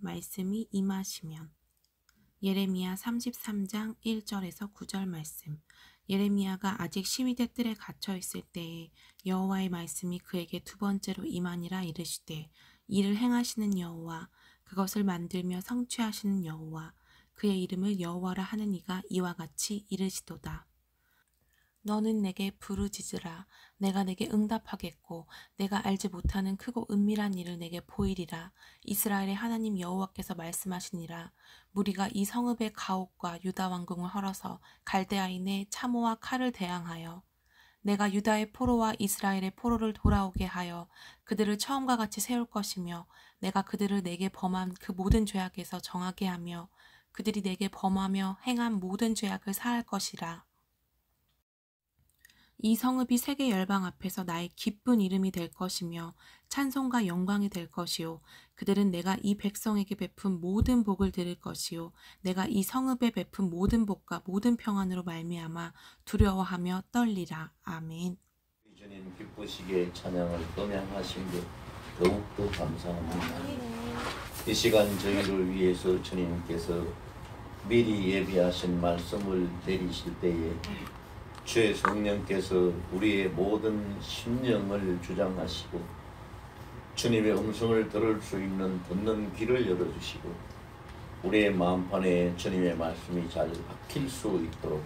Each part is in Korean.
말씀이 임하시면. 예레미야 33장 1절에서 9절 말씀. 예레미야가 아직 시위대 뜰에 갇혀 있을 때에 여호와의 말씀이 그에게 두 번째로 임하니라 이르시되, 이를 행하시는 여호와, 그것을 만들며 성취하시는 여호와, 그의 이름을 여호와라 하는 이가 이와 같이 이르시도다. 너는 내게 부르짖으라. 내가 내게 응답하겠고 내가 알지 못하는 크고 은밀한 일을 내게 보이리라. 이스라엘의 하나님 여호와께서 말씀하시니라. 무리가 이 성읍의 가옥과 유다 왕궁을 헐어서 갈대아인의 차모와 칼을 대항하여 내가 유다의 포로와 이스라엘의 포로를 돌아오게 하여 그들을 처음과 같이 세울 것이며, 내가 그들을 내게 범한 그 모든 죄악에서 정하게 하며 그들이 내게 범하며 행한 모든 죄악을 사할 것이라. 이 성읍이 세계 열방 앞에서 나의 기쁜 이름이 될 것이며 찬송과 영광이 될 것이요, 그들은 내가 이 백성에게 베푼 모든 복을 들을 것이요, 내가 이 성읍에 베푼 모든 복과 모든 평안으로 말미암아 두려워하며 떨리라. 아멘. 주님 기쁘시게 찬양을 음향하신 것 더욱더 감사합니다. 이 시간 저희를 위해서 주님께서 미리 예비하신 말씀을 내리실 때에 주의 성령께서 우리의 모든 심령을 주장하시고 주님의 음성을 들을 수 있는 듣는 귀를 열어주시고 우리의 마음판에 주님의 말씀이 잘 박힐 수 있도록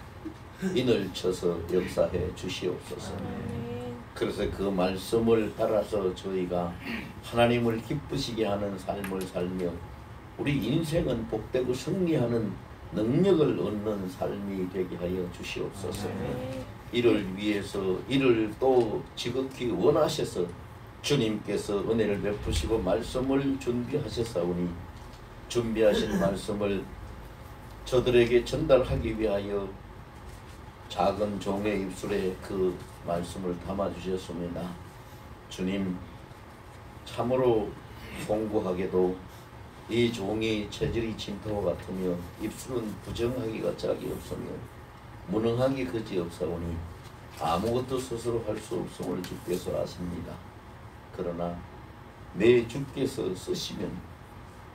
인을 쳐서 역사해 주시옵소서. 그래서 그 말씀을 따라서 저희가 하나님을 기쁘시게 하는 삶을 살며 우리 인생은 복되고 승리하는 능력을 얻는 삶이 되게 하여 주시옵소서. 이를 위해서 이를 또 지극히 원하셔서 주님께서 은혜를 베푸시고 말씀을 준비하셨사오니 준비하신 말씀을 저들에게 전달하기 위하여 작은 종의 입술에 그 말씀을 담아주셨습니다. 주님, 참으로 송구하게도 이 종이 체질이 진토와 같으며 입술은 부정하기가 짝이 없으며 무능하기 그지없사오니 아무것도 스스로 할 수 없음을 주께서 아십니다. 그러나 내 주께서 쓰시면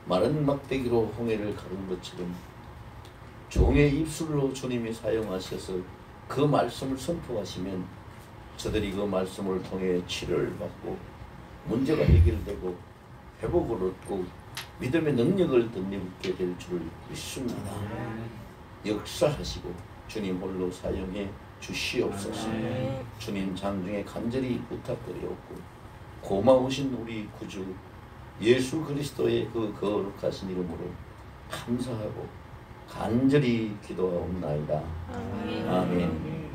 마른 막대기로 홍해를 가른 것처럼 종의 입술로 주님이 사용하셔서 그 말씀을 선포하시면 저들이 그 말씀을 통해 치료를 받고 문제가 해결되고 회복을 얻고 믿음의 능력을 덧입게 될 줄 믿습니다. 역사하시고 주님 홀로 사용해 주시옵소서. 주님 장중에 간절히 부탁드리옵고 고마우신 우리 구주 예수 그리스도의 그 거룩하신 이름으로 감사하고 간절히 기도하옵나이다. 아멘.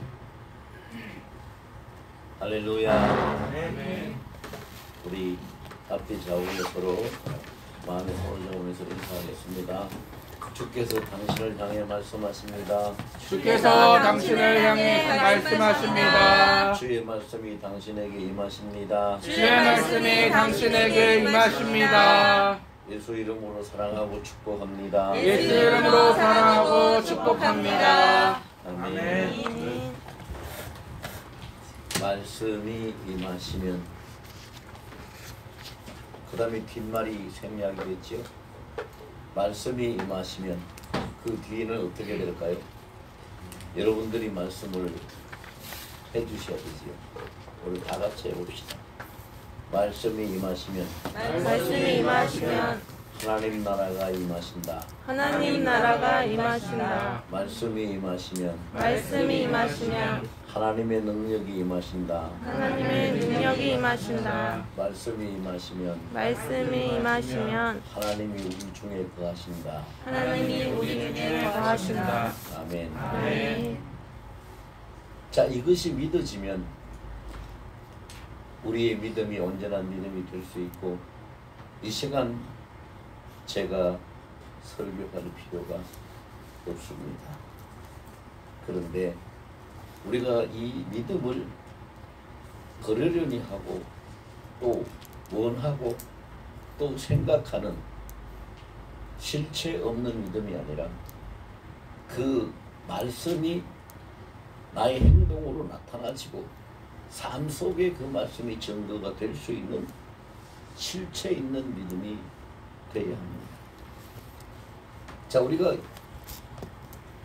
할렐루야. 우리 앞뒤 좌우에 서로 마음의 손을 잡으면서 인사하겠습니다. 주께서 당신을 향해 말씀하십니다. 주께서 당신을 향해 말씀하십니다. 주의 말씀이 당신에게 임하십니다. 주의 말씀이 당신에게 임하십니다. 예수 이름으로 사랑하고 축복합니다. 예수 이름으로 사랑하고 축복합니다. 아멘. 말씀이 임하시면 그 다음에 뒷말이 생략이 됐죠. 말씀이 임하시면 그 뒤에는 어떻게 될까요? 여러분들이 말씀을 해주셔야 되지요. 우리 다 같이 해봅시다. 말씀이 임하시면 하나님 나라가 임하신다. 하나님 나라가 임하신다. 말씀이 임하시면 하나님의 능력이 임하신다. 하나님의 능력이 임하신다. 말씀이 임하시면 하나님이 우리 중에 거하신다. 하나님이 우리 중에 거하신다. 아멘. 아멘. 자, 이것이 믿어지면 우리의 믿음이 온전한 믿음이 될 수 있고 이 시간 제가 설교할 필요가 없습니다. 그런데 우리가 이 믿음을 그러려니 하고 또 원하고 또 생각하는 실체 없는 믿음이 아니라 그 말씀이 나의 행동으로 나타나지고 삶 속에 그 말씀이 증거가 될 수 있는 실체 있는 믿음이 돼야 합니다. 자, 우리가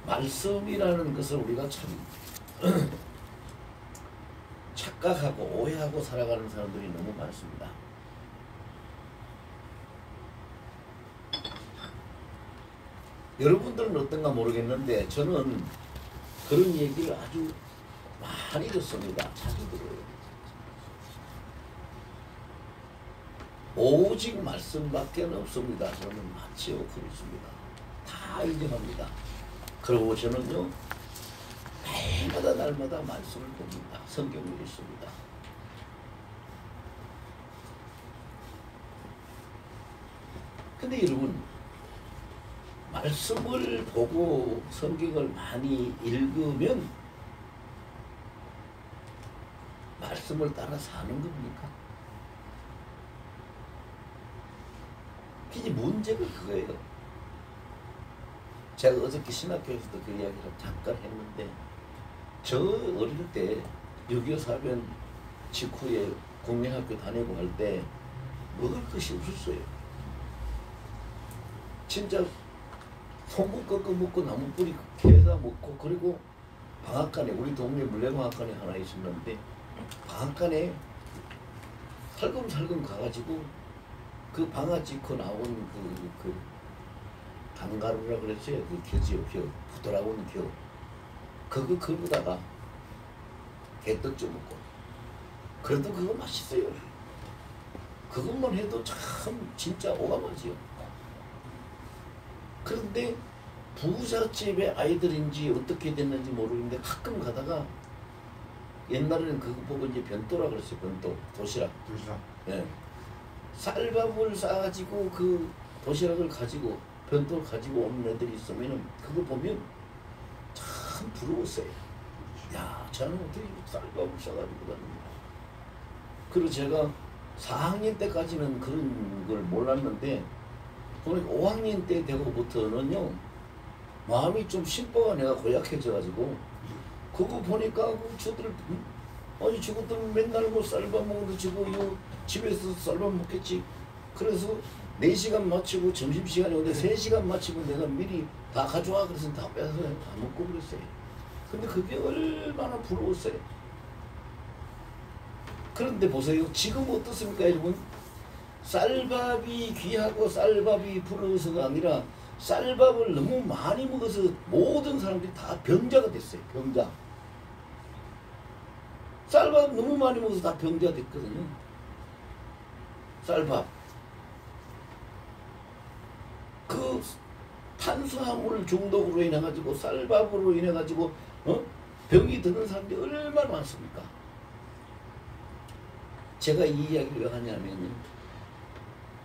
말씀이라는 것을 우리가 참 착각하고 오해하고 살아가는 사람들이 너무 많습니다. 여러분들은 어떤가 모르겠는데 저는 그런 얘기를 아주 많이 듣습니다. 자주 들어요. 오직 말씀밖에 없습니다. 저는 마치오 그렇습니다. 다 인정합니다. 그리고 저는요 날마다 말씀을 봅니다. 성경을 읽습니다. 근데 여러분 말씀을 보고 성경을 많이 읽으면 말씀을 따라 사는 겁니까? 이제 문제가 그거예요. 제가 어저께 신학교에서도 그 이야기를 잠깐 했는데 저 어릴 때 6.25 사변 직후에 국민학교 다니고 할 때 먹을 것이 없었어요. 진짜 송곳 꺾어 먹고 나무 뿌리 캐다 먹고 그리고 방앗간에 우리 동네 물레방앗간에 하나 있었는데 방앗간에 살금살금 가가지고 그 방아 짚고 나온 그 단가루라 그랬어요. 그 겨지요, 겨. 부드러운 겨. 그거 긁다가 개떡 좀 먹고. 그래도 그거 맛있어요. 그것만 해도 참 진짜 오감하지요. 그런데 부잣집의 아이들인지 어떻게 됐는지 모르겠는데 가끔 가다가 옛날에는 그거 보고 이제 변도라 그랬어요. 변도. 도시락. 예. 쌀밥을 싸가지고 그 도시락을 가지고 변도를 가지고 오는 애들이 있으면 그거 보면 참 부러웠어요. 야, 저는 어떻게 쌀밥을 싸가지고 다닙니다. 그리고 제가 4학년 때까지는 그런 걸 몰랐는데 그러니까 5학년 때 되고부터는요 마음이 좀 심보가 내가 고약해져가지고 그거 보니까 저들 아니 저것들 맨날 뭐 쌀밥 먹는데 저거 이거 집에서 쌀밥 먹겠지. 그래서 4시간 마치고 점심시간이 오는데 3시간 마치고 내가 미리 다 가져와 그래서 다 빼서 다 먹고 그랬어요. 근데 그게 얼마나 부러웠어요. 그런데 보세요. 지금 어떻습니까 여러분? 쌀밥이 귀하고 쌀밥이 부러워서가 아니라 쌀밥을 너무 많이 먹어서 모든 사람들이 다 병자가 됐어요. 병자. 쌀밥 너무 많이 먹어서 다 병자가 됐거든요. 쌀밥. 그 탄수화물 중독으로 인해 가지고 쌀밥으로 인해 가지고 병이 드는 사람들이 얼마나 많습니까? 제가 이 이야기를 왜 하냐면요.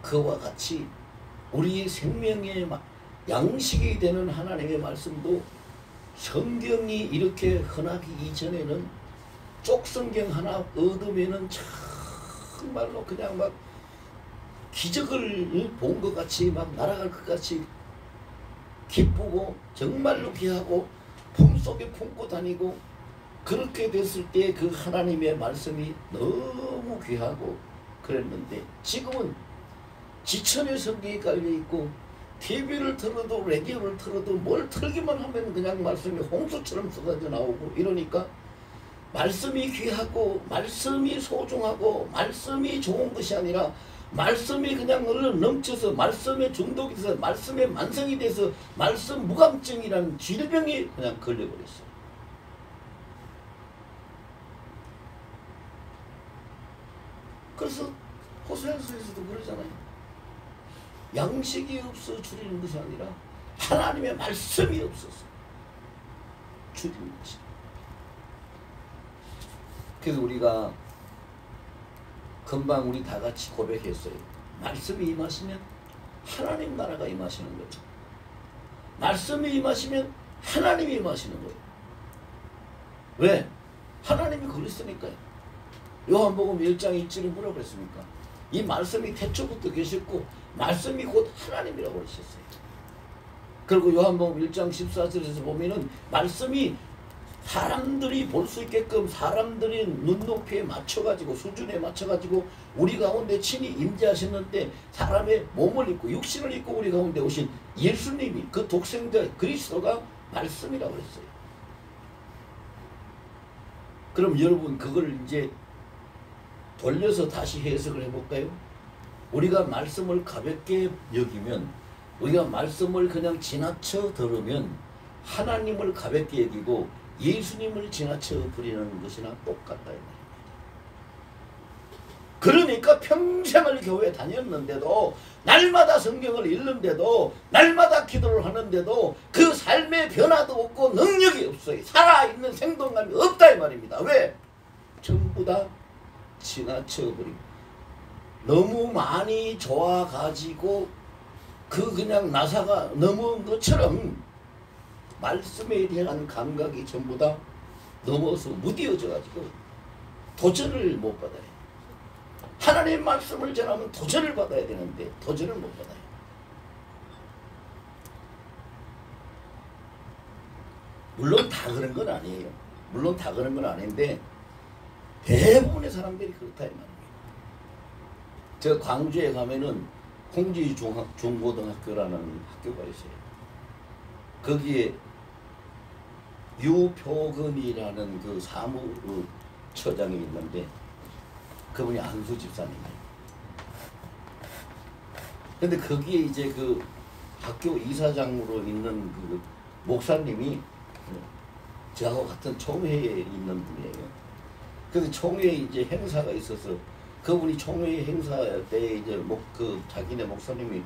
그와 같이 우리의 생명의 양식이 되는 하나님의 말씀도 성경이 이렇게 흔하기 이전에는 쪽성경 하나 얻으면은 정말로 그냥 막 기적을 본 것 같이 막 날아갈 것 같이 기쁘고 정말로 귀하고 품속에 품고 다니고 그렇게 됐을 때 그 하나님의 말씀이 너무 귀하고 그랬는데 지금은 지천의 성경이 깔려있고 TV를 틀어도 라디오를 틀어도 뭘 틀기만 하면 그냥 말씀이 홍수처럼 쏟아져 나오고 이러니까 말씀이 귀하고 말씀이 소중하고 말씀이 좋은 것이 아니라 말씀이 그냥 넘쳐서 말씀에 중독이 돼서 말씀에 만성이 돼서 말씀 무감증이라는 질병이 그냥 걸려버렸어요. 그래서 호세아서에서도 그러잖아요. 양식이 없어 줄이는 것이 아니라 하나님의 말씀이 없어서 줄이는 것이. 그래서 우리가 금방 우리 다 같이 고백했어요. 말씀이 임하시면 하나님 나라가 임하시는 거죠. 말씀이 임하시면 하나님이 임하시는 거예요. 왜? 하나님이 거기 있으니까요. 요한복음 1장 1절에 뭐라고 그랬습니까? 이 말씀이 태초부터 계셨고 말씀이 곧 하나님이라고 하셨어요. 그리고 요한복음 1장 14절에서 보면은 말씀이 사람들이 볼 수 있게끔 사람들이 눈높이에 맞춰가지고 수준에 맞춰가지고 우리 가운데 친히 임재하셨는데 사람의 몸을 입고 육신을 입고 우리 가운데 오신 예수님이 그 독생자 그리스도가 말씀이라고 그랬어요. 그럼 여러분 그걸 이제 돌려서 다시 해석을 해볼까요? 우리가 말씀을 가볍게 여기면 우리가 말씀을 그냥 지나쳐 들으면 하나님을 가볍게 여기고 예수님을 지나쳐 버리는 것이나 똑같다. 그러니까 평생을 교회 다녔는데도 날마다 성경을 읽는데도 날마다 기도를 하는데도 그 삶의 변화도 없고 능력이 없어요. 살아있는 생동감이 없다 이 말입니다. 왜? 전부 다 지나쳐버리고 너무 많이 좋아가지고 그냥 나사가 넘어온 것처럼 말씀에 대한 감각이 전부 다 넘어서 무뎌져가지고 도전을 못 받아요. 하나님의 말씀을 전하면 도전을 받아야 되는데 도전을 못 받아요. 물론 다 그런 건 아니에요. 물론 다 그런 건 아닌데 대부분의 사람들이 그렇다 이 말입니다. 저 광주에 가면은 홍지 중고등학교라는 학교가 있어요. 거기에 유표근이라는 그 사무처장이 있는데 그분이 안수 집사님이에요. 근데 거기에 이제 그 학교 이사장으로 있는 그 목사님이 저하고 같은 총회에 있는 분이에요. 그래서 총회에 이제 행사가 있어서 그분이 총회 행사 때 이제 그 자기네 목사님이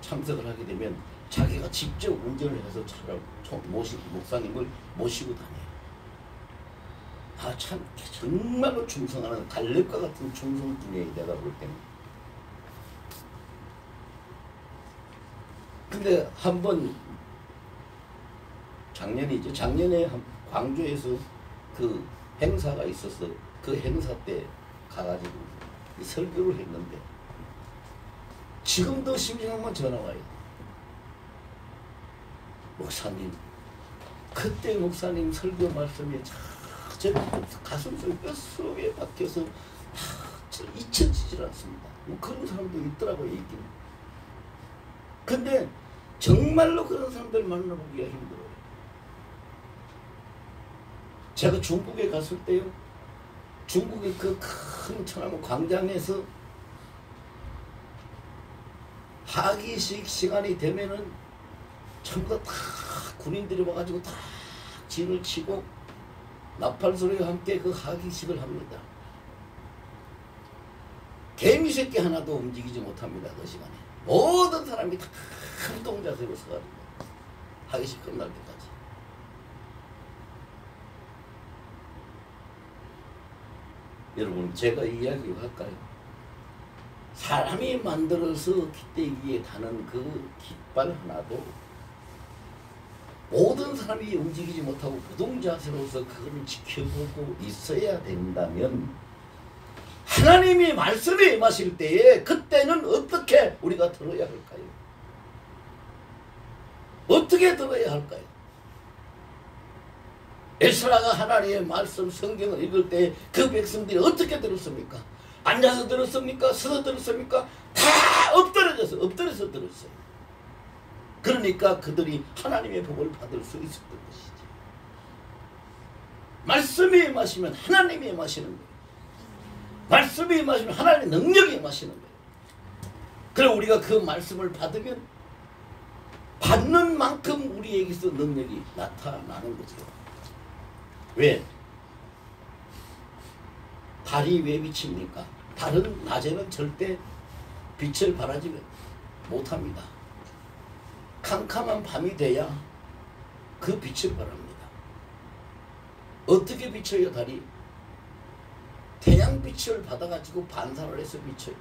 참석을 하게 되면 자기가 직접 운전을 해서 차를 목사님을 모시고 다녀요. 아, 참 정말로 충성하는 갈렙과 같은 충성뿐이에요. 내가 볼 때는. 근데 한번 작년에 광주에서 그 행사가 있어서 그 행사 때 가가지고 설교를 했는데 지금도 심심하면 전화 와요. 목사님, 그때 목사님 설교 말씀이 제 가슴속에 뼛속에 박혀서 잊혀지질 않습니다. 뭐 그런 사람도 있더라고요. 있긴. 근데 정말로 그런 사람들 만나보기가 힘들어요. 제가 중국에 갔을 때요, 중국의 그 큰 천안문 광장에서 하기식 시간이 되면은 전부 다 군인들이 와가지고 다 진을 치고 나팔 소리와 함께 그 하기식을 합니다. 개미 새끼 하나도 움직이지 못합니다. 그 시간에 모든 사람이 다 활동자세로 서가지고 하기식 끝날 때까지. 여러분, 제가 이야기 할까요? 사람이 만들어서 기대기에 타는 그 깃발 하나도 모든 사람이 움직이지 못하고 부동자세로서 그걸 지켜보고 있어야 된다면 하나님이 말씀에 임하실 때에 그때는 어떻게 우리가 들어야 할까요? 어떻게 들어야 할까요? 에스라가 하나님의 말씀 성경을 읽을 때 그 백성들이 어떻게 들었습니까? 앉아서 들었습니까? 서서 들었습니까? 다 엎드려서 들었어요. 그러니까 그들이 하나님의 복을 받을 수 있었던 것이지. 말씀이 임하시면 하나님이 임하시는 거예요. 말씀이 임하시면 하나님의 능력이 임하시는 거예요. 그래 우리가 그 말씀을 받으면 받는 만큼 우리에게서 능력이 나타나는 거죠. 왜? 달이 왜 비칩니까? 달은 낮에는 절대 빛을 발하지 못합니다. 캄캄한 밤이 돼야 그 빛을 발합니다. 어떻게 비쳐요 달이? 태양빛을 받아가지고 반사를 해서 비쳐요.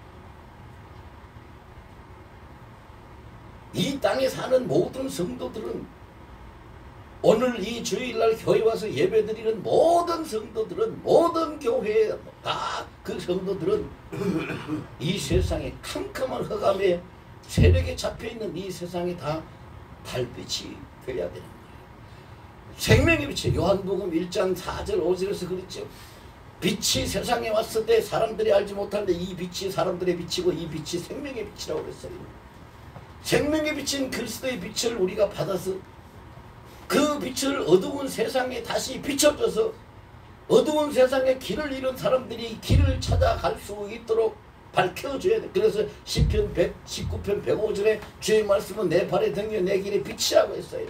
이 땅에 사는 모든 성도들은 오늘 이 주일날 교회 와서 예배드리는 모든 성도들은 모든 교회에 다 그 성도들은 이 세상에 캄캄한 흑암에 세력에 잡혀있는 이 세상에 다 달빛이 되어야 되는 거예요. 생명의 빛이 요한복음 1장 4절 5절에서 그랬죠. 빛이 세상에 왔을 때 사람들이 알지 못하는데 이 빛이 사람들의 빛이고 이 빛이 생명의 빛이라고 그랬어요. 생명의 빛인 그리스도의 빛을 우리가 받아서 그 빛을 어두운 세상에 다시 비춰줘서 어두운 세상에 길을 잃은 사람들이 길을 찾아갈 수 있도록 밝혀줘야 돼. 그래서 시편 119편 105절에 주의 말씀은 내 발의 등이요 내 길의 빛이라고 했어요.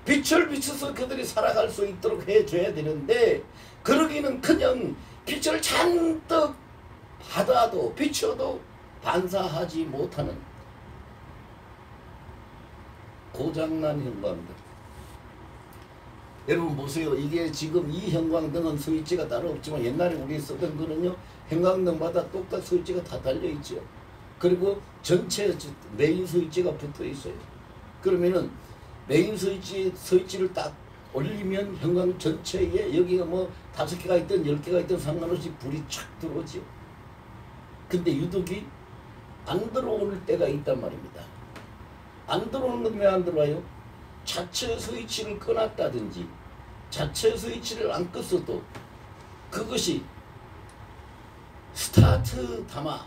빛을 비춰서 그들이 살아갈 수 있도록 해줘야 되는데 그러기는 그냥 빛을 잔뜩 받아도 비춰도 반사하지 못하는 고장난 형광등. 여러분 보세요. 이게 지금 이 형광등은 스위치가 따로 없지만 옛날에 우리 쓰던 거는요 형광등마다 똑같이 스위치가 다 달려있죠. 그리고 전체 메인 스위치가 붙어 있어요. 그러면은 메인 스위치를 딱 올리면 형광 전체에 여기가 뭐 5개가 있든 10개가 있든 상관없이 불이 촥 들어오죠. 근데 유독이 안 들어올 때가 있단 말입니다. 안 들어오는 건 왜 안 들어와요? 자체 스위치를 꺼놨다든지 자체 스위치를 안 껐어도 그것이 스타트 담아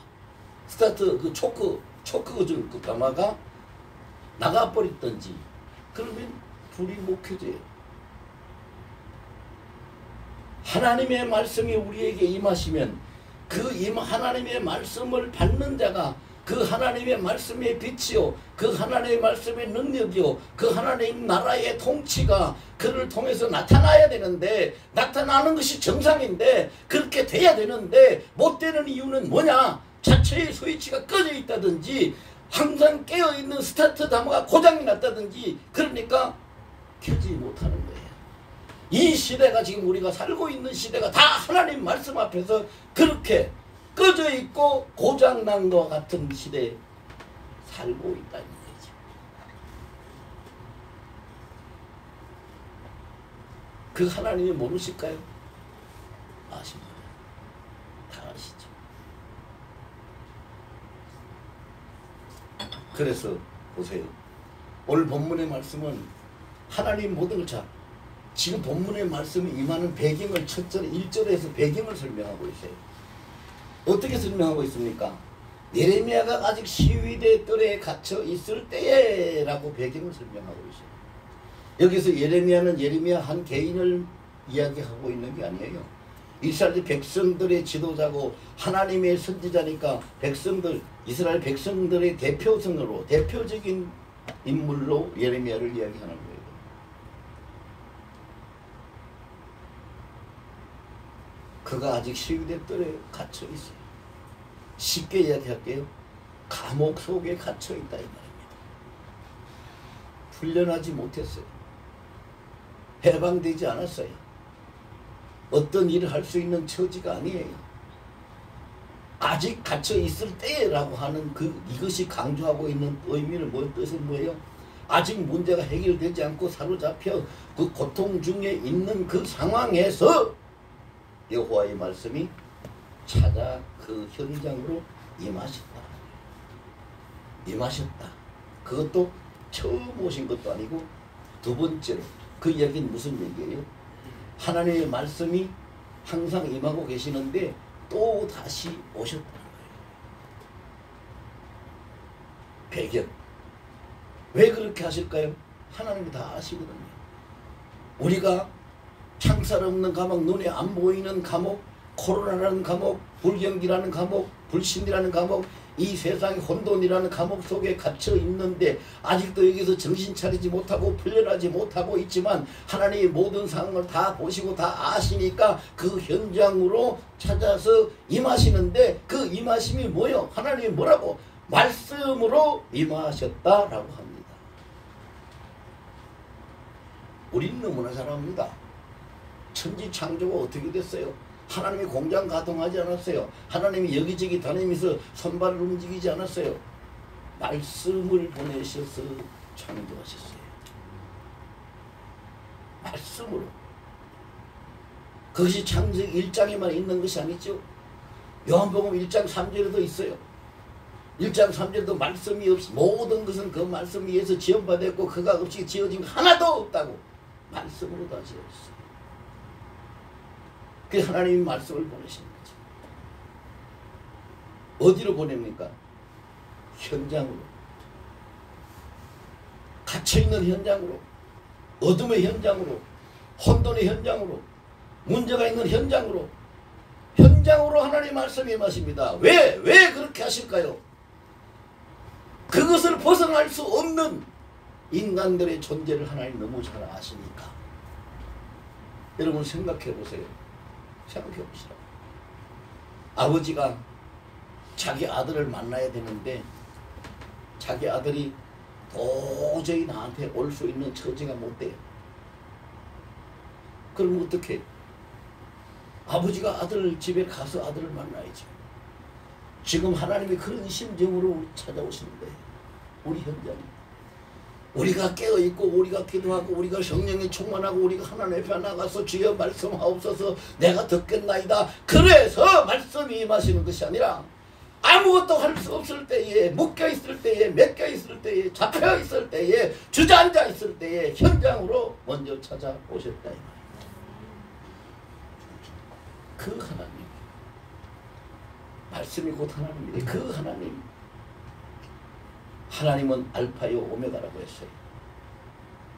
스타트 그 초크 그 담아가 나가버렸든지 그러면 불이 못 켜져요. 하나님의 말씀이 우리에게 임하시면 그 하나님의 말씀을 받는 자가 그 하나님의 말씀의 빛이요 그 하나님의 말씀의 능력이요 그 하나님 나라의 통치가 그를 통해서 나타나야 되는데 나타나는 것이 정상인데 그렇게 돼야 되는데 못 되는 이유는 뭐냐? 자체의 스위치가 꺼져 있다든지 항상 깨어있는 스타트 담화가 고장이 났다든지 그러니까 켜지 못하는 거예요. 이 시대가 지금 우리가 살고 있는 시대가 다 하나님 말씀 앞에서 그렇게 꺼져 있고 고장난 것 같은 시대에 살고 있다는 얘기죠. 그 하나님이 모르실까요? 아십니다. 다 아시죠. 그래서 보세요. 오늘 본문의 말씀은 하나님 모든 걸 지금 본문의 말씀이 임하는 배경을 첫 절 1절에서 배경을 설명하고 있어요. 어떻게 설명하고 있습니까? 예레미야가 아직 시위대 뜰에 갇혀 있을 때라고 배경을 설명하고 있어요. 여기서 예레미야 한 개인을 이야기하고 있는 게 아니에요. 이스라엘 백성들의 지도자고 하나님의 선지자니까 이스라엘 백성들의 대표적인 인물로 예레미야를 이야기하는 거예요. 그가 아직 시위대 뜰에 갇혀 있어요. 쉽게 이야기할게요. 감옥 속에 갇혀 있다 이 말입니다. 풀려나지 못했어요. 해방되지 않았어요. 어떤 일을 할 수 있는 처지가 아니에요. 아직 갇혀 있을 때라고 하는 이것이 강조하고 있는 의미는 뜻은 뭐예요? 아직 문제가 해결되지 않고 사로잡혀 그 고통 중에 있는 그 상황에서 여호와의 말씀이 찾아 그 현장으로 임하셨다. 그것도 처음 오신 것도 아니고 두 번째로 그 이야기는 무슨 얘기예요? 하나님의 말씀이 항상 임하고 계시는데 또 다시 오셨다는 거예요. 배경. 왜 그렇게 하실까요? 하나님이 다 아시거든요. 우리가 창살 없는 감옥, 눈에 안 보이는 감옥, 코로나라는 감옥, 불경기라는 감옥, 불신이라는 감옥, 이 세상의 혼돈이라는 감옥 속에 갇혀 있는데 아직도 여기서 정신 차리지 못하고 풀려나지 못하고 있지만 하나님이 모든 상황을 다 보시고 다 아시니까 그 현장으로 찾아서 임하시는데 그 임하심이 뭐요? 하나님이 뭐라고? 말씀으로 임하셨다라고 합니다. 우리는 너무나 잘 압니다. 천지 창조가 어떻게 됐어요? 하나님이 공장 가동하지 않았어요. 하나님이 여기저기 다니면서 손발을 움직이지 않았어요. 말씀을 보내셔서 창조하셨어요. 말씀으로. 그것이 창세기 1장에만 있는 것이 아니죠. 요한복음 1장 3절에도 있어요. 1장 3절에도 말씀이 없이 모든 것은 그 말씀 위에서 지연받았고 그가 없이 지어진 것 하나도 없다고 말씀으로 다 지었어요. 그 하나님이 말씀을 보내시는 거죠. 어디로 보냅니까? 현장으로. 갇혀있는 현장으로, 어둠의 현장으로, 혼돈의 현장으로, 문제가 있는 현장으로 하나님 말씀이 임하십니다. 왜 그렇게 하실까요? 그것을 벗어날 수 없는 인간들의 존재를 하나님 너무 잘 아시니까. 여러분 생각해 보세요. 생각해 보시라. 아버지가 자기 아들을 만나야 되는데 자기 아들이 도저히 나한테 올 수 있는 처지가 못 돼요. 그럼 어떻게? 아버지가 아들 집에 가서 아들을 만나야죠. 지금 하나님이 그런 심정으로 우리 찾아오시는 거예요. 우리 현장에. 우리가 깨어있고 우리가 기도하고 우리가 성령이 충만하고 우리가 하나님 앞에 나가서 주여 말씀하옵소서 내가 듣겠나이다. 그래서 말씀이 임하시는 것이 아니라 아무것도 할 수 없을 때에, 묶여있을 때에, 맡겨있을 때에, 잡혀있을 때에, 주저앉아 있을 때에 현장으로 먼저 찾아오셨다 이 말입니다. 그 하나님, 말씀이 곧 하나님입니다. 그 하나님, 하나님은 알파요 오메가라고 했어요.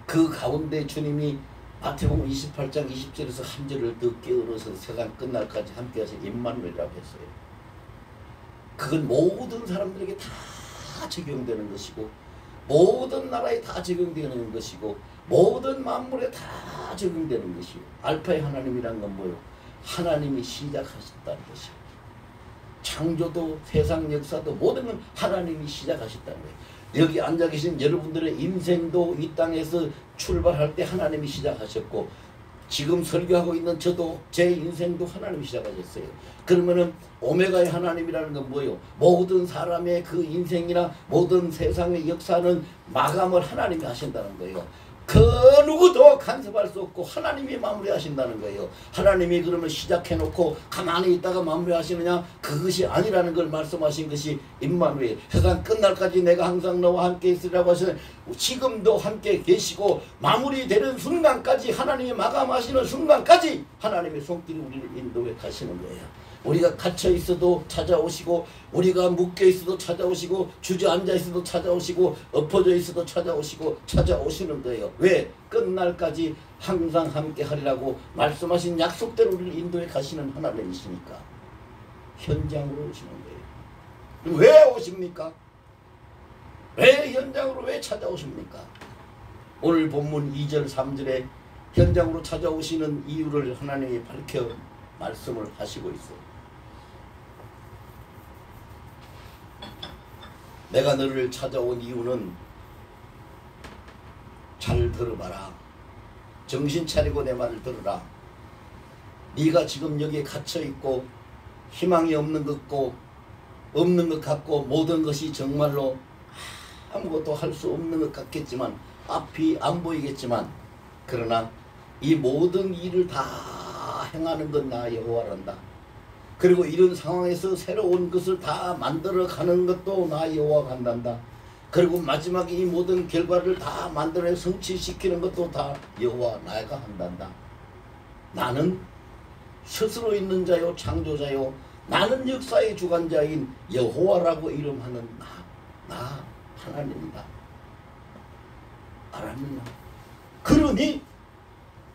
그 가운데 주님이 마태복음 28장 20절에서 한 절을 더 깨어넣어서 세상 끝날까지 함께 하신 임마누엘이라고 했어요. 그건 모든 사람들에게 다 적용되는 것이고 모든 나라에 다 적용되는 것이고 모든 만물에 다 적용되는 것이고 알파의 하나님이란 건 뭐예요? 하나님이 시작하셨다는 것이에요. 창조도 세상 역사도 모든 건 하나님이 시작하셨다는 거예요. 여기 앉아 계신 여러분들의 인생도 이 땅에서 출발할 때 하나님이 시작하셨고 지금 설교하고 있는 저도 제 인생도 하나님이 시작하셨어요. 그러면은 오메가의 하나님이라는 건 뭐예요? 모든 사람의 그 인생이나 모든 세상의 역사는 마감을 하나님이 하신다는 거예요. 그 누구도 간섭할 수 없고 하나님이 마무리하신다는 거예요. 하나님이 그러면 시작해놓고 가만히 있다가 마무리하시느냐? 그것이 아니라는 걸 말씀하신 것이 임마누엘. 세상 끝날까지 내가 항상 너와 함께 있으리라고 하시는 지금도 함께 계시고 마무리되는 순간까지 하나님이 마감하시는 순간까지 하나님의 손길이 우리를 인도해 가시는 거예요. 우리가 갇혀 있어도 찾아오시고 우리가 묶여 있어도 찾아오시고 주저앉아 있어도 찾아오시고 엎어져 있어도 찾아오시고 찾아오시는 거예요. 왜? 끝날까지 항상 함께 하리라고 말씀하신 약속대로 우리를 인도해 가시는 하나님이시니까 현장으로 오시는 거예요. 왜 오십니까? 왜 현장으로 왜 찾아오십니까? 오늘 본문 2절 3절에 현장으로 찾아오시는 이유를 하나님이 밝혀 말씀을 하시고 있어요. 내가 너를 찾아온 이유는 잘 들어봐라. 정신 차리고 내 말을 들으라. 네가 지금 여기에 갇혀있고 희망이 없는 것 같고 모든 것이 정말로 아무것도 할 수 없는 것 같겠지만 앞이 안 보이겠지만 그러나 이 모든 일을 다 행하는 건 나 여호와란다. 그리고 이런 상황에서 새로운 것을 다 만들어가는 것도 나 여호와가 한단다. 그리고 마지막에 이 모든 결과를 다 만들어 성취시키는 것도 다 여호와 나가 한단다. 나는 스스로 있는 자요 창조자요 나는 역사의 주관자인 여호와라고 이름하는 나 하나님이다. 알았느냐? 그러니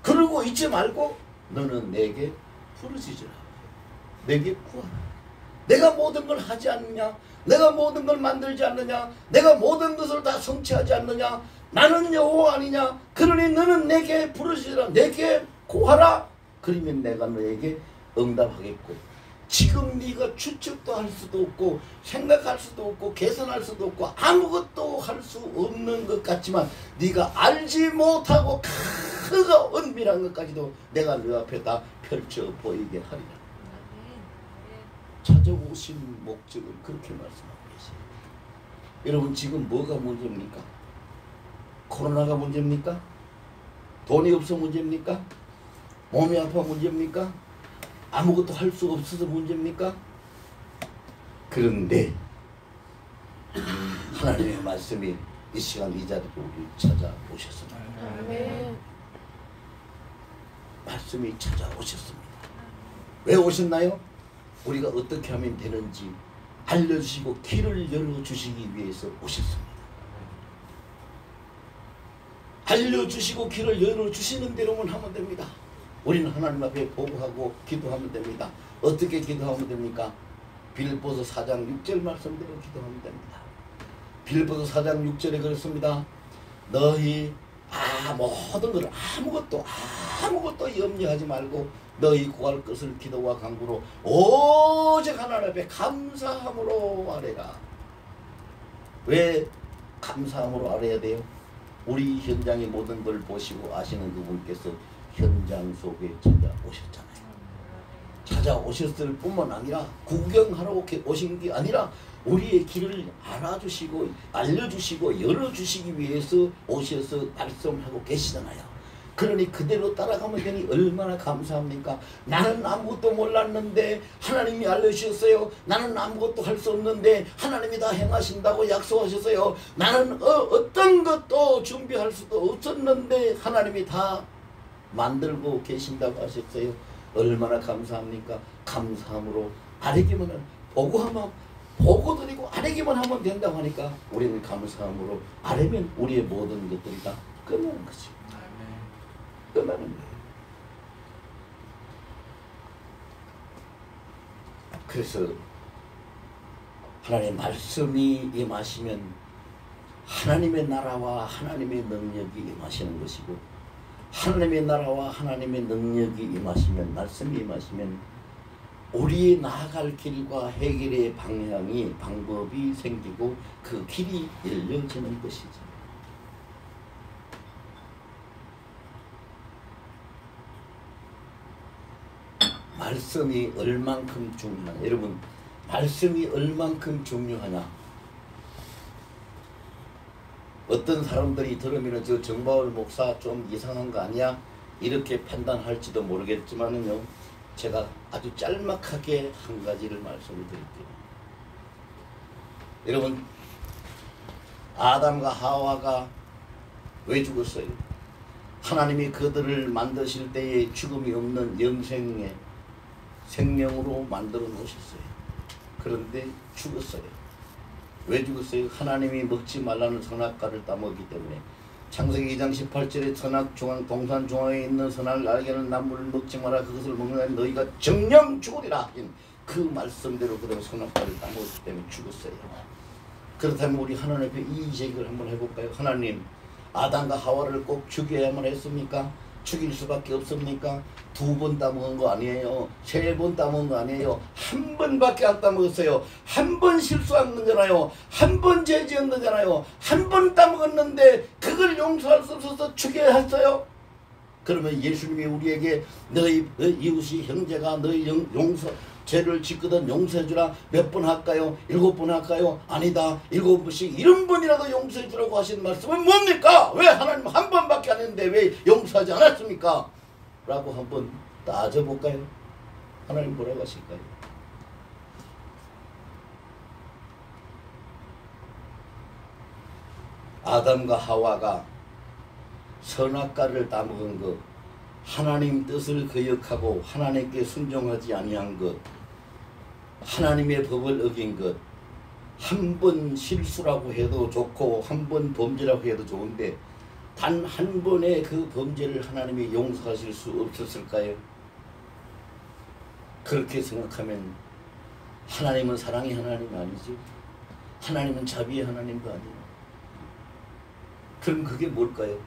그러고 있지 말고 너는 내게 부르짖으라. 내게 구하라. 내가 모든 걸 하지 않느냐? 내가 모든 걸 만들지 않느냐? 내가 모든 것을 다 성취하지 않느냐? 나는 여호와 아니냐? 그러니 너는 내게 부르짖으라. 내게 구하라. 그러면 내가 너에게 응답하겠고 지금 네가 추측도 할 수도 없고 생각할 수도 없고 계산할 수도 없고 아무것도 할 수 없는 것 같지만 네가 알지 못하고 크고 은밀한 것까지도 내가 너 앞에 다 펼쳐 보이게 하리라. 찾아오신 목적을 그렇게 말씀하고 계세요. 여러분 지금 뭐가 문제입니까? 코로나가 문제입니까? 돈이 없어 문제입니까? 몸이 아파 문제입니까? 아무것도 할 수 없어서 문제입니까? 그런데 하나님의 말씀이 이 시간 이 자리로 우리를 찾아오셨습니다. 말씀이 찾아오셨습니다. 왜 오셨나요? 우리가 어떻게 하면 되는지 알려주시고 길을 열어주시기 위해서 오셨습니다. 알려주시고 길을 열어주시는 대로만 하면 됩니다. 우리는 하나님 앞에 보고하고 기도하면 됩니다. 어떻게 기도하면 됩니까? 빌립보서 4장 6절 말씀대로 기도하면 됩니다. 빌립보서 4장 6절에 그렇습니다. 너희 모든 걸 아무것도 염려하지 말고 너희 구할 것을 기도와 간구로 오직 하나님 앞에 감사함으로 아뢰라. 왜 감사함으로 아뢰야 돼요? 우리 현장의 모든 걸 보시고 아시는 그분께서 현장 속에 찾아오셨잖아요. 찾아오셨을 뿐만 아니라 구경하러 오신 게 아니라 우리의 길을 알아주시고 알려주시고 열어주시기 위해서 오셔서 말씀하고 계시잖아요. 그러니 그대로 따라가면 되니 얼마나 감사합니까? 나는 아무것도 몰랐는데 하나님이 알려주셨어요. 나는 아무것도 할 수 없는데 하나님이 다 행하신다고 약속하셨어요. 나는 어떤 것도 준비할 수도 없었는데 하나님이 다 만들고 계신다고 하셨어요. 얼마나 감사합니까? 감사함으로 아뢰기만 하면 보고 드리고 아뢰기만 하면 된다고 하니까 우리는 감사함으로 아뢰면 우리의 모든 것들이 다 끝나는 거죠. 끝나는 거예요. 그래서 하나님의 말씀이 임하시면 하나님의 나라와 하나님의 능력이 임하시는 것이고, 하나님의 나라와 하나님의 능력이 임하시면, 말씀이 임하시면 우리의 나아갈 길과 해결의 방법이 생기고 그 길이 열려지는 것이죠. 말씀이 얼만큼 중요하냐. 여러분, 말씀이 얼만큼 중요하냐. 어떤 사람들이 들으면 저 정바울 목사 좀 이상한 거 아니야? 이렇게 판단할지도 모르겠지만은요, 제가 아주 짤막하게 한 가지를 말씀을 드릴게요. 여러분, 아담과 하와가 왜 죽었어요? 하나님이 그들을 만드실 때에 죽음이 없는 영생의 생명으로 만들어 놓으셨어요. 그런데 죽었어요. 왜 죽었어요? 하나님이 먹지 말라는 선악과를 따먹기 때문에. 창세기 2장 18절에 선악 중앙 동산 중앙에 있는 선악을 알게 하는 나무를 먹지 마라. 그것을 먹는 너희가 정령 죽으리라. 그 말씀대로 그런 선악과를 따먹기 때문에 죽었어요. 그렇다면 우리 하나님 앞에 이 제기를 한번 해볼까요? 하나님, 아담과 하와를 꼭 죽여야만 했습니까? 죽일 수밖에 없습니까? 2번 따먹은 거 아니에요. 3번 따먹은 거 아니에요. 1번밖에 안 따먹었어요. 1번 실수한 거잖아요. 1번 죄 지은 거잖아요. 1번 따먹었는데 그걸 용서할 수 없어서 죽여야 했어요. 그러면 예수님이 우리에게 너희 이웃이 형제가 너희 죄를 짓거든 용서해주라. 몇 번 할까요? 7번 할까요? 아니다, 7번씩 70번이라도 용서해주라고 하신 말씀은 뭡니까? 왜 하나님 1번밖에 안 했는데 왜 용서하지 않았습니까? 라고 한번 따져볼까요? 하나님 뭐라고 하실까요? 아담과 하와가 선악과를 따먹은 것, 하나님 뜻을 거역하고 하나님께 순종하지 아니한 것, 하나님의 법을 어긴 것, 한 번 실수라고 해도 좋고 한 번 범죄라고 해도 좋은데 단 한 번의 그 범죄를 하나님이 용서하실 수 없었을까요? 그렇게 생각하면 하나님은 사랑의 하나님 아니죠. 하나님은 자비의 하나님도 아니에요. 그럼 그게 뭘까요?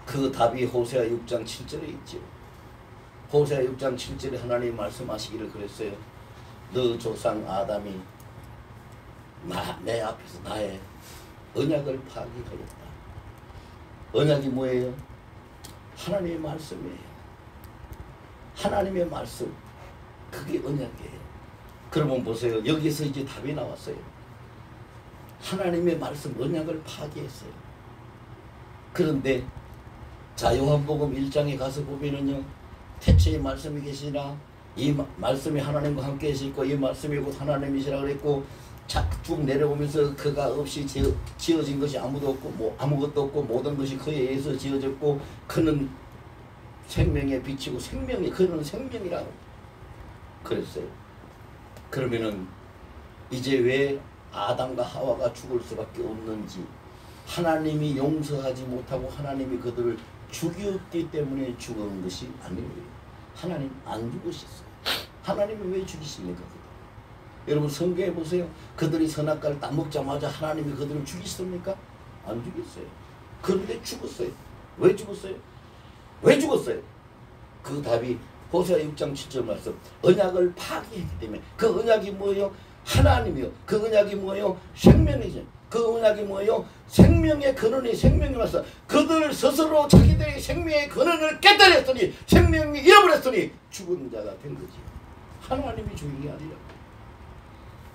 그 답이 호세아 6장 7절에 있죠. 호세아 6장 7절에 하나님 말씀하시기를 그랬어요. 너 조상 아담이 내 앞에서 나의 언약을 파기하였다. 언약이 뭐예요? 하나님의 말씀이에요. 하나님의 말씀, 그게 언약이에요. 그러면 보세요. 여기서 이제 답이 나왔어요. 하나님의 말씀, 언약을 파기했어요. 그런데 자, 요한복음 1장에 가서 보면은요, 태초에 말씀이 계시나 이 말씀이 하나님과 함께 계시고 이 말씀이 곧 하나님이시라 그랬고, 쭉 내려오면서 그가 없이 지어진 것이 아무것도 없고 모든 것이 그에 의해서 지어졌고 그는 생명의 빛이고 생명이 그는 생명이라고 그랬어요. 그러면은 이제 왜 아담과 하와가 죽을 수밖에 없는지, 하나님이 용서하지 못하고 하나님이 그들을 죽였기 때문에 죽은 것이 아니에요. 하나님 안 죽으셨어요. 하나님이 왜 죽이십니까? 여러분 성경에 보세요. 그들이 선악과를 따먹자마자 하나님이 그들을 죽이셨습니까? 안 죽였어요. 그런데 죽었어요. 왜 죽었어요? 왜 죽었어요? 그 답이 호세아 6장 7절 말씀. 언약을 파기했기 때문에. 그 언약이 뭐예요? 하나님이요. 그 언약이 뭐예요? 생명이죠. 그 언약이 뭐예요? 생명의 근원이 생명이 와서 그들 스스로 자기들의 생명의 근원을 깨달았으니 생명이 잃어버렸으니 죽은 자가 된 거지. 하나님이 죽인 게 아니라.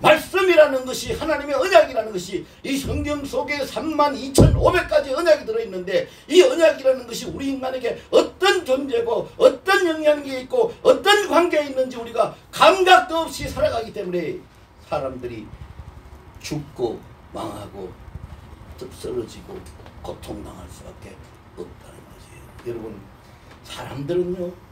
말씀이라는 것이 하나님의 언약이라는 것이 이 성경 속에 32,500가지 언약이 들어있는데 이 언약이라는 것이 우리 인간에게 어떤 존재고 어떤 영향이 있고 어떤 관계에 있는지 우리가 감각도 없이 살아가기 때문에 사람들이 죽고 망하고 쓰러지고 고통당할 수밖에 없다는 거죠. 여러분 사람들은요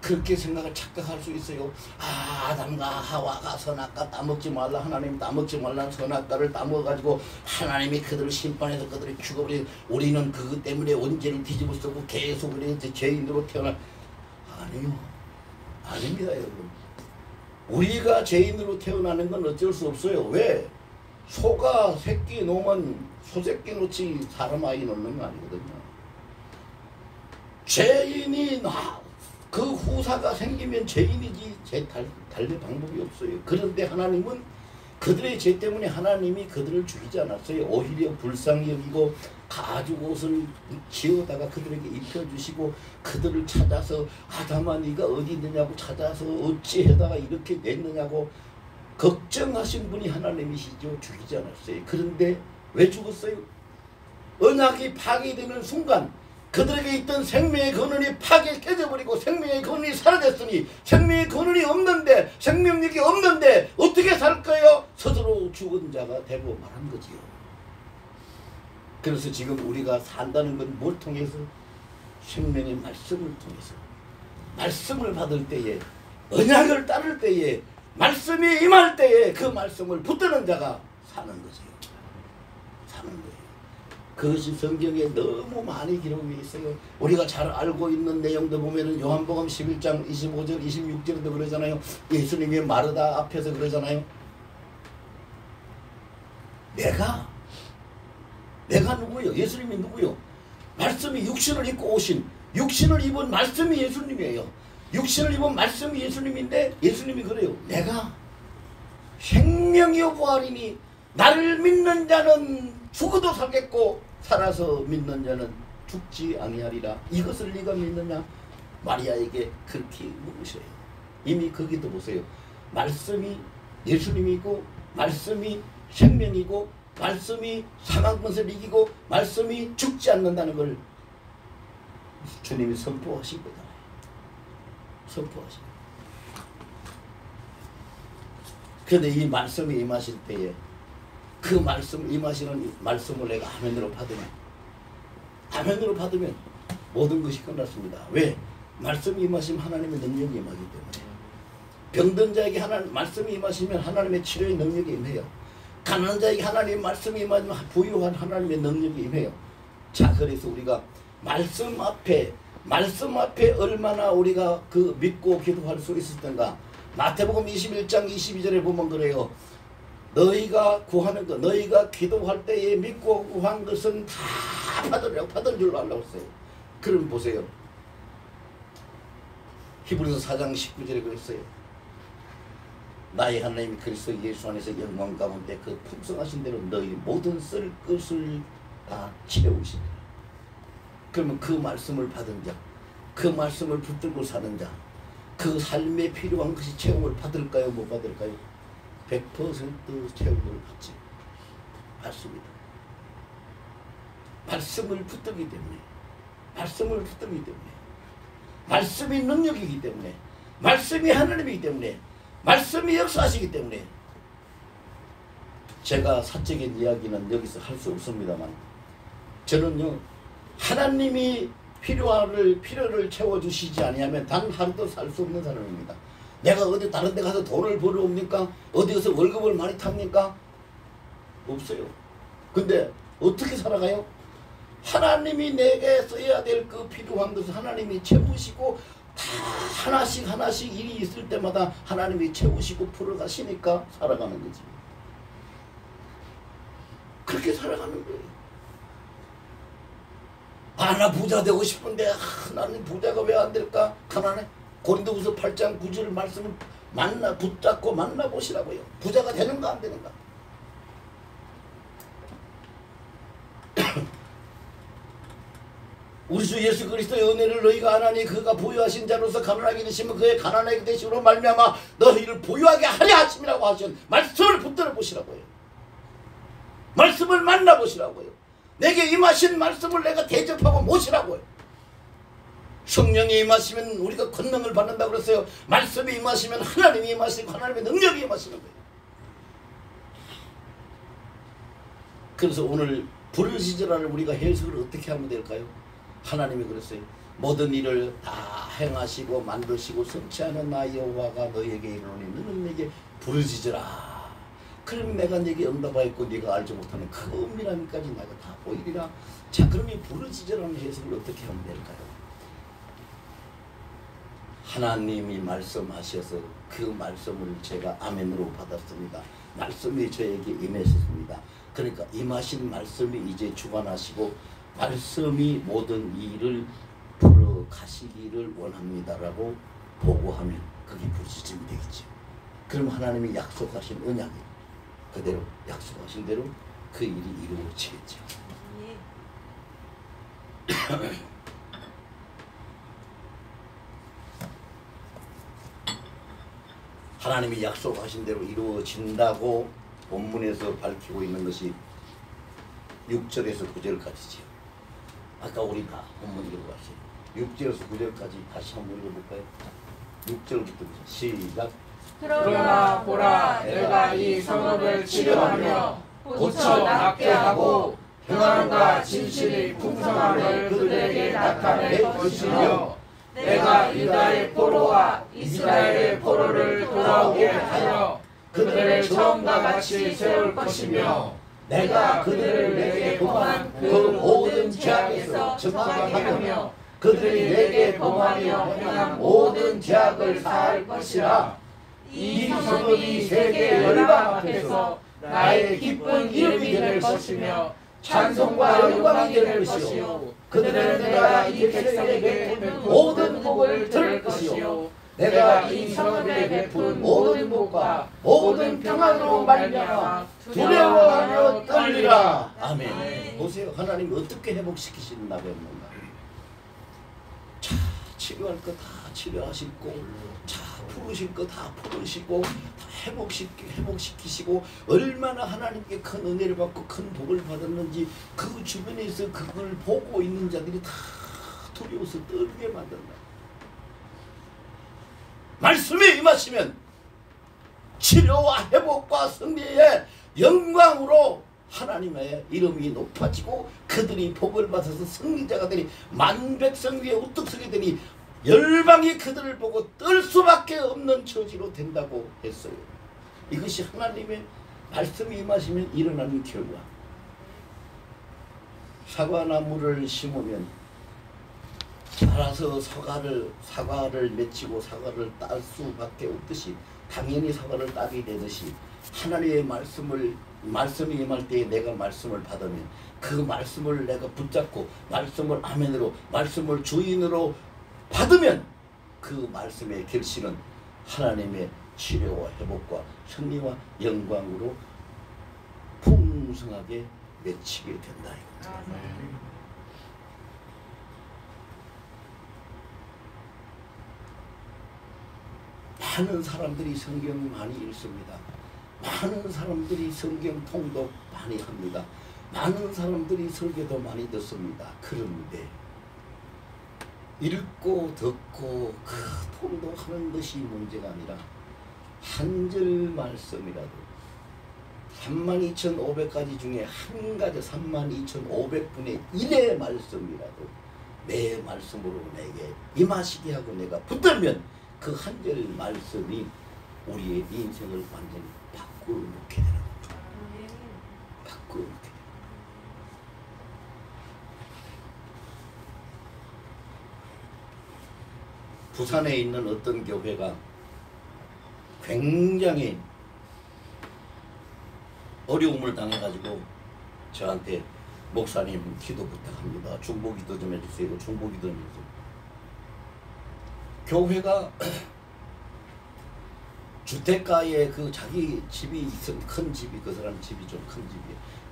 그렇게 생각을 착각할 수 있어요. 아담과 하와가 선악과 따먹지 말라, 하나님 따먹지 말라는 선악과를 따먹어가지고 하나님이 그들을 심판해서 그들을 죽어버린, 우리는 그것 때문에 원죄를 뒤집어 쓰고 계속 우리는 죄인으로 태어날. 아니요, 아닙니다 여러분. 우리가 죄인으로 태어나는 건 어쩔 수 없어요. 왜? 소가 새끼 놓으면 소새끼 놓지 사람 아이 놓는 거 아니거든요. 죄인이 그 후사가 생기면 죄인이지 달릴 방법이 없어요. 그런데 하나님은 그들의 죄 때문에 하나님이 그들을 죽이지 않았어요. 오히려 불쌍히 여기고 가죽 옷을 지어다가 그들에게 입혀주시고 그들을 찾아서 아담아 네가 어디 있느냐고 찾아서 어찌하다가 이렇게 냈느냐고 걱정하신 분이 하나님이시죠. 죽이지 않았어요. 그런데 왜 죽었어요? 언약이 파괴되는 순간 그들에게 있던 생명의 근원이 깨져버리고 생명의 근원이 사라졌으니 생명의 근원이 없는데 생명력이 없는데 어떻게 살까요? 스스로 죽은 자가 되고 말한 거지요. 그래서 지금 우리가 산다는 건 뭘 통해서? 생명의 말씀을 통해서. 말씀을 받을 때에 언약을 따를 때에 말씀이 임할 때에 그 말씀을 붙드는 자가 사는 거지요. 사는 거예요. 그것이 성경에 너무 많이 기록이 있어요. 우리가 잘 알고 있는 내용도 보면은 요한복음 11장 25절 26절에도 그러잖아요. 예수님이 마르다 앞에서 그러잖아요. 내가 누구요? 예수님이 누구요? 말씀이 육신을 입고 오신, 육신을 입은 말씀이 예수님이에요. 육신을 입은 말씀이 예수님인데 예수님이 그래요. 내가 생명이요 부활이니 나를 믿는 자는 죽어도 살겠고 살아서 믿는 자는 죽지 아니하리라. 이것을 네가 믿느냐? 마리아에게 그렇게 물으셔요. 이미 거기도 보세요. 말씀이 예수님이고 말씀이 생명이고 말씀이 사망 권세를 이기고 말씀이 죽지 않는다는 걸 주님이 선포하신 거잖아요. 선포하신 거예요. 그런데 이 말씀이 임하실 때에 그 말씀 임하시는 말씀을 내가 아멘으로 받으면 모든 것이 끝났습니다. 왜? 말씀이 임하시면 하나님의 능력이 임하기 때문에. 병든 자에게 말씀이 임하시면 하나님의 치료의 능력이 임해요. 가난한 자에게 하나님의 말씀이 임하면 부유한 하나님의 능력이 임해요. 자, 그래서 우리가 말씀 앞에 얼마나 우리가 그 믿고 기도할 수 있었던가. 마태복음 21장 22절에 보면 그래요. 너희가 구하는 것, 너희가 기도할 때에 믿고 구한 것은 다 받을 줄로 알라고 했어요. 그럼 보세요. 히브리서 4장 19절에 그랬어요. 나의 하나님 그리스도 예수 안에서 영광 가운데 그 풍성하신 대로 너희 모든 쓸 것을 다 채우시니라. 그러면 그 말씀을 받은 자, 그 말씀을 붙들고 사는 자, 그 삶에 필요한 것이 채움을 받을까요? 못 받을까요? 100% 채움을 받습니다. 말씀을 붙들기 때문에, 말씀이 능력이기 때문에, 말씀이 하나님이기 때문에, 말씀이 역사하시기 때문에. 제가 사적인 이야기는 여기서 할 수 없습니다만 저는요, 하나님이 필요를 채워주시지 아니하면 단 하루도 살 수 없는 사람입니다. 내가 어디 다른 데 가서 돈을 벌어 옵니까? 어디 가서 월급을 많이 탑니까? 없어요. 근데 어떻게 살아가요? 하나님이 내게 써야 될 그 필요한 것을 하나님이 채우시고 다 하나씩 일이 있을 때마다 하나님이 채우시고 풀어가시니까 살아가는 거지. 그렇게 살아가는 거예요. 나 부자 되고 싶은데 나는 부자가 왜 안 될까? 가난해. 고린도후서 8장 9절 말씀을 붙잡고 만나보시라고요. 부자가 되는가 안 되는가? 우리 주 예수 그리스도의 은혜를 너희가 아나니 그가 부유하신 자로서 가난하게 되시면 그의 가난하게 되심으로 말미암아 너희를 부유하게 하려 하심이라고 하신 말씀을 붙들어 보시라고요. 말씀을 만나보시라고요. 내게 임하신 말씀을 내가 대접하고 모시라고요. 성령이 임하시면 우리가 권능을 받는다고 그랬어요. 말씀이 임하시면 하나님이 임하시고 하나님의 능력이 임하시는 거예요. 그래서 오늘 부르짖으라를 우리가 해석을 어떻게 하면 될까요? 하나님이 그랬어요. 모든 일을 다 행하시고 만드시고 성취하는 나 여호와가 너에게 이르노니 너는 내게 부르짖으라. 그럼 내가 네게 응답하였고 네가 알지 못하는 그 은밀함까지 내가 다 보이리라. 자, 그럼 이 부르짖으라는 해석을 어떻게 하면 될까요? 하나님이 말씀하셔서 그 말씀을 제가 아멘으로 받았습니다. 말씀이 저에게 임하셨습니다. 그러니까 임하신 말씀이 이제 주관하시고 말씀이 모든 일을 풀어 가시기를 원합니다라고 보고하면 그게 부르짖음이 되겠죠. 그럼 하나님이 약속하신 언약이 그대로 약속하신 대로 그 일이 이루어지겠죠. 하나님이 약속하신 대로 이루어진다고 본문에서 밝히고 있는 것이 6절에서 9절까지지요. 아까 우리가 본문 읽어봤어요. 6절에서 9절까지 다시 한번 읽어볼까요? 6절부터 시작. 그러나 보라 내가 이 성읍을 치료하며 고쳐 낫게 하고 평안과 진실이 풍성함을 그들에게 나타낼 것이며 내가 유다의 포로와 이스라엘의 포로를 돌아오게 하여 그들을 처음과 같이 세울 것이며 내가 그들을 내게 범한 그 모든 죄악에서 정하게 하며 그들이 내게 범하며 행한 모든 죄악을 사할 것이라. 이 성읍이 세계 열방 앞에서 나의 기쁜 이름이 될 것이며 찬송과 영광이 될 것이요 그들은 내가 이 백성에게 베푼 모든 복을 들을 것이요 내가 이 성읍에 베푼 모든 복과 모든 평안으로 말미암아 두려워하며 떨리라. 아멘. 보세요. 하나님이 어떻게 회복시키신다고 했는가. 자, 치료할 거 다 치료하시고 자, 풀으실 거 다 풀으시고 다 회복시키시고 얼마나 하나님께 큰 은혜를 받고 큰 복을 받았는지 그 주변에서 그걸 보고 있는 자들이 다 두려워서 떨게 만든다. 말씀이 임하시면 치료와 회복과 승리의 영광으로 하나님의 이름이 높아지고 그들이 복을 받아서 승리자가 되니 만백성 위에 우뚝 서게 되니 열방이 그들을 보고 떨 수밖에 없는 처지로 된다고 했어요. 이것이 하나님의 말씀이 임하시면 일어나는 결과. 사과나무를 심으면 자라서 사과를 맺히고 사과를 딸 수밖에 없듯이 당연히 사과를 따게 되듯이 하나님의 말씀이 임할 때에 내가 말씀을 받으면 그 말씀을 내가 붙잡고 말씀을 아멘으로 말씀을 주인으로 받으면 그 말씀의 결실은 하나님의 치료와 회복과 승리와 영광으로 풍성하게 맺히게 된다. 많은 사람들이 성경 많이 읽습니다. 많은 사람들이 성경 통독 많이 합니다. 많은 사람들이 설교도 많이 듣습니다. 그런데 읽고 듣고 그 통독하는 것이 문제가 아니라 한 절 말씀이라도 32,500가지 중에 한 가지 32,500분의 1의 말씀이라도 내 말씀으로 내게 임하시게 하고 내가 붙들면 그 한 절 말씀이 우리의 인생을 완전히 바꾸놓게 되는 거죠. 바꾸놓게 되는 부산에 있는 어떤 교회가 굉장히 어려움을 당해가지고 저한테 목사님 기도 부탁합니다. 중보기도 좀 해주세요. 중보기도 좀 해주세요. 교회가 주택가에 그 자기 집이 있었 큰 집이 그 사람 집이 좀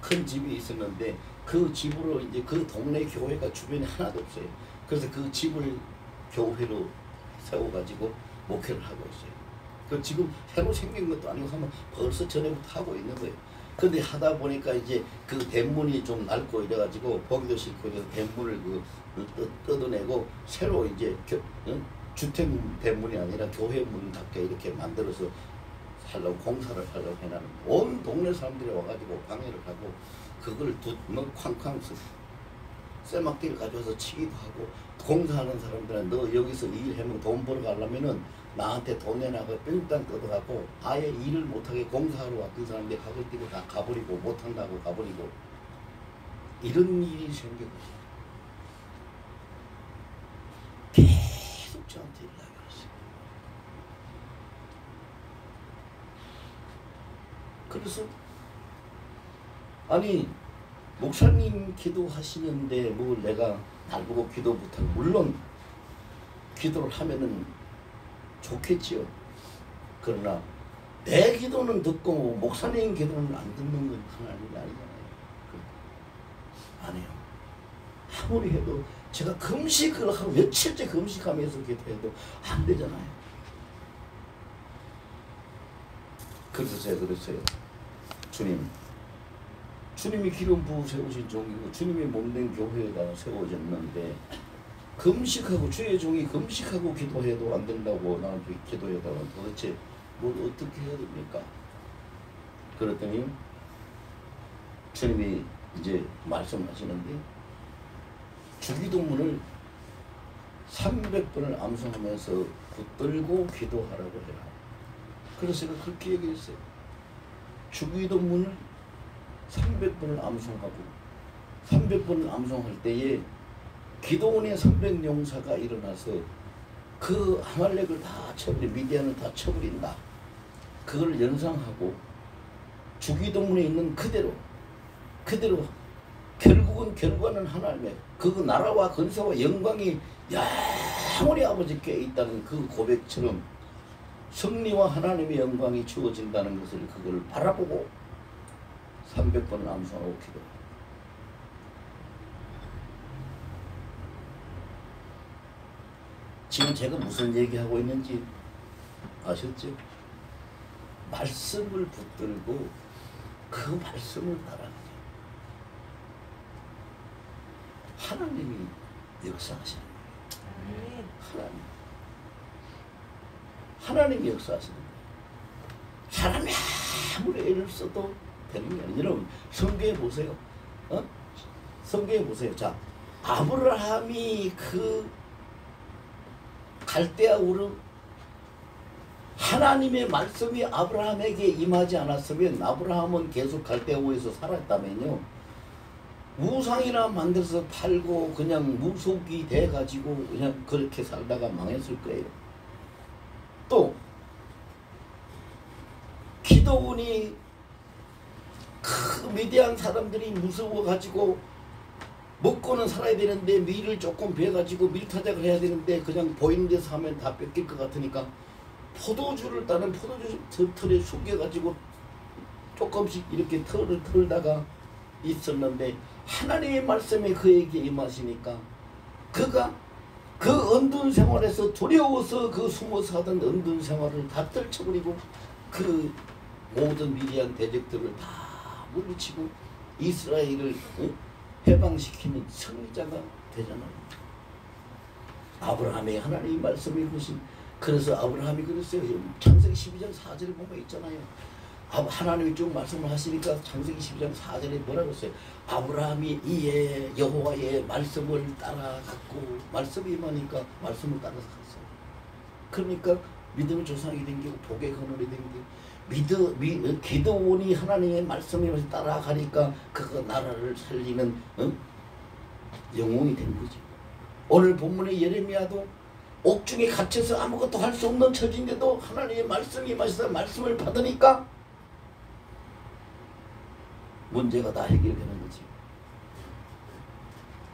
큰 집이 있었는데 그 집으로 이제 그 동네 교회가 주변에 하나도 없어요. 그래서 그 집을 교회로 세워가지고 목회를 하고 있어요. 그 지금 새로 생긴 것도 아니고 하면 벌써 전에부터 하고 있는 거예요. 근데 하다 보니까 이제 그 대문이 좀 낡고 이래가지고 보기도 싫고 이래서 대문을 뜯어내고 새로 이제 주택 대문이 아니라 교회 문답게 이렇게 만들어서 살려고 공사를 하려고 해나는 온 동네 사람들이 와가지고 방해를 하고 그걸 쾅쾅 쇠막대를 가져와서 치기도 하고 공사하는 사람들은 너 여기서 일하면 돈 벌어 가려면은 나한테 돈 내놔서 뺑땅 뜯어가고 아예 일을 못하게 공사하러 왔던 사람들이 학을 띄고 다 가버리고 못한다고 가버리고 이런 일이 생기고 계속 저한테 연락이 왔어요. 그래서 아니 목사님 기도하시는데 뭐 내가 날 보고 기도 못하고 물론 기도를 하면은 좋겠지요. 그러나 내 기도는 듣고 목사님 기도는 안 듣는 건 하나님이 아니잖아요. 안 해요. 아무리 해도 제가 금식을 하고 며칠째 금식하면서 기도해도 안 되잖아요. 그래서 제가 그랬어요. 주님이 기름 부어 세우신 종이고 주님의 몸된 교회가 세워졌는데 금식하고 주의 종이 금식하고 기도해도 안 된다고 나는 기도해다가 도대체 뭘 어떻게 해야 됩니까? 그랬더니 주님이 이제 말씀하시는데 주기도문을 300번을 암송하면서 붙들고 기도하라고 해라. 그래서 제가 그렇게 얘기했어요. 주기도문을 300번을 암송하고 300번을 암송할 때에 기도원의 300용사가 일어나서 그 아말렉을 다 쳐버리 미디안을 다 쳐버린다. 그걸 연상하고 주기도문에 있는 그대로 결과는 하나님의 그 나라와 건세와 영광이 영원히 아버지께 있다는 그 고백처럼 승리와 하나님의 영광이 주어진다는 것을 그걸 바라보고 300번을 암송하고 기도. 지금 제가 무슨 얘기하고 있는지 아셨죠? 말씀을 붙들고 그 말씀을 따라가요. 하나님이 역사하시는 거예요. 하나님이 역사하시는 거예요. 사람이 아무리 애를 써도 되는 게 아니에요. 여러분 성경에 보세요. 성경에 보세요. 자, 아브라함이 그 갈대아 우르 하나님의 말씀이 아브라함에게 임하지 않았으면 아브라함은 계속 갈대아 우르에서 살았다면요. 우상이나 만들어서 팔고 그냥 무속이 돼가지고 그냥 그렇게 살다가 망했을 거예요. 또 기도원이 그 미디안 사람들이 무서워가지고 먹고는 살아야 되는데 밀을 조금 베가지고 밀타작을 해야 되는데 그냥 보이는 데서 하면 다 뺏길 것 같으니까 포도주를 따는 포도주 틀에 숨겨가지고 조금씩 이렇게 털을 털다가 있었는데 하나님의 말씀에 그에게 임하시니까 그가 그 언둔 생활에서 두려워서 그 숨어서 하던 언둔 생활을 다 떨쳐버리고 그 모든 미디안 대적들을 다 물리치고 이스라엘을 해방시키는 승리자가 되잖아요. 아브라함의 하나님의 말씀이 그것이 그래서 아브라함이 그랬어요. 창세기 12장 4절에 보면 있잖아요. 하나님이 쭉 말씀을 하시니까 창세기 12장 4절에 뭐라고 했어요? 아브라함이 이에 여호와의 말씀을 따라갔고 말씀이 임하니까 말씀을 따라서 갔어요. 그러니까 믿음의 조상이 된게 복의 근원이 된게 기드온이 하나님의 말씀에 따라가니까 그가 나라를 살리는 영웅이 된 거죠. 오늘 본문의 예레미야도 옥중에 갇혀서 아무것도 할 수 없는 처지인데도 하나님의 말씀이 임하셔서 말씀을 받으니까 문제가 다 해결되는 거지.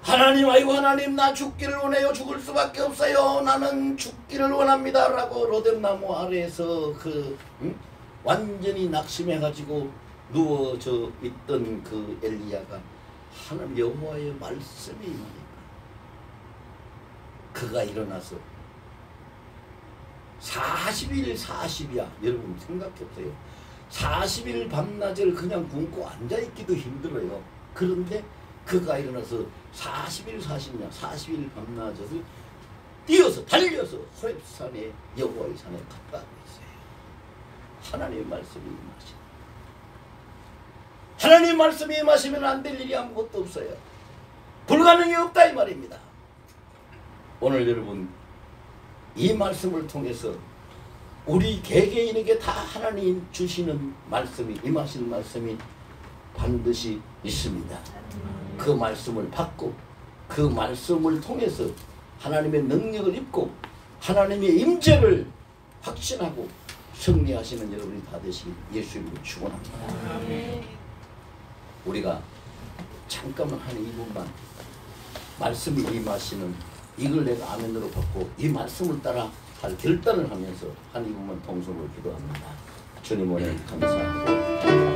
하나님, 아이고 하나님, 나 죽기를 원해요. 죽을 수밖에 없어요. 나는 죽기를 원합니다 라고 로뎀나무 아래에서 완전히 낙심해가지고 누워져 있던 그 엘리야가 하나님 여호와의 말씀이 임하니까 그가 일어나서 40일 40이야. 여러분 생각해보세요. 40일 밤낮을 그냥 굶고 앉아있기도 힘들어요. 그런데 그가 일어나서 40일 40년 40일 밤낮을 뛰어서 달려서 호렙산에 여호와의 산에 갔다 있어요. 하나님의 말씀이 임하시다. 하나님의 말씀이 임하시면 안 될 일이 아무것도 없어요. 불가능이 없다 이 말입니다. 오늘 여러분 이 말씀을 통해서 우리 개개인에게 다 하나님 주시는 말씀이 임하신 말씀이 반드시 있습니다. 그 말씀을 받고 그 말씀을 통해서 하나님의 능력을 입고 하나님의 임재를 확신하고 승리하시는 여러분이 다 되시길 예수 이름으로 축원합니다. 우리가 잠깐만 한 2분만 말씀이 임하시는 이걸 내가 아멘으로 받고 이 말씀을 따라 할 결단을 하면서 한 2분만 통성으로 기도합니다. 주님 오늘 감사하고